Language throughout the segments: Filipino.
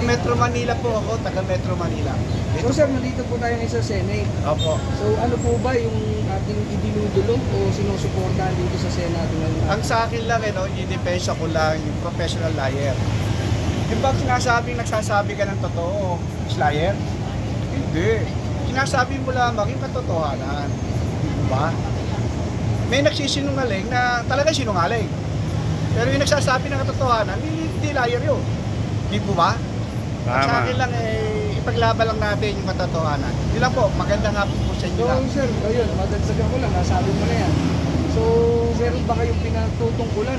Metro Manila po ako, taga Metro Manila. So sir, nandito po tayo ngayon sa Senate. Opo. So ano po ba yung ating idinudulog o sinusuportahan dito sa Senado ngayon? Ang sa akin lang, i-depensa ko lang yung professional liar. Yung bang nagsasabi ka ng totoo, is liar? Hindi. Sinasabi mo lamang yung katotohanan. Diba? May nagsisinungaling na talaga sinungaling. Pero yung nagsasabi ng katotohanan, hindi liar yun. Di po ba? Sa akin lang, ipaglaban lang natin yung katotohanan. Yun lang po, maganda nga po sa inyo lang. So sir, ayun, madagsagan ko lang, nasabi mo na yan. So, meron ba kayong pinatutungkulan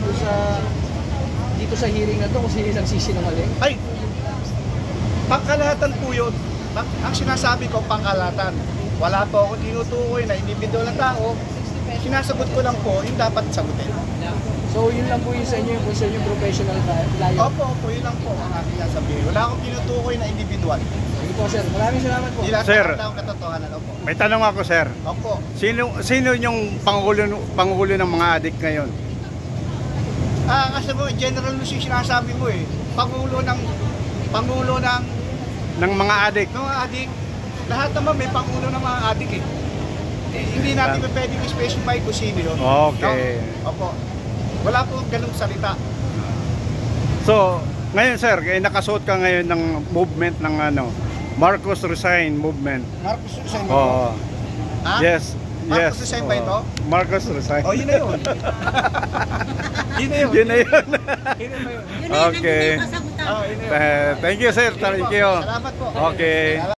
dito sa hearing na to kung sino isang sisinungaling? Ay, pangkalahatan po yun. Ang sinasabi ko, pangkalahatan. Wala po ako tinutukoy na individual na tao. Sinasagot ko lang po yung dapat sagutin. So, yun lang po yung sa inyo, yung concern yung professional liar? Opo, yun lang po ang aking sasabihin. Wala akong tinutukoy na individual. Sige po sir, maraming salamat po. Sir, katotohanan. Opo. may tanong ako, sir. Opo. Sino yung pangulo ng mga adik ngayon? Kasi mo, general news yung sinasabi mo eh. Pangulo ng Mga adik. mga adik. Lahat naman may pangulo ng mga adik eh. Hindi natin pwedeng specify kung sino yun. Okay. No? Opo. Wala po ganung salita. So, ngayon sir, nakasuot ka ngayon ng movement ng Marcos Resign movement. Marcos Resign Oo. Ha? Yes. Marcos Resign ba ito? Marcos Resign. Oh, yun na yun. Yun na yun. Yun na yun. Yun na yun. Okay. Yun na yun. Thank you sir. Thank you. Salamat po. Okay.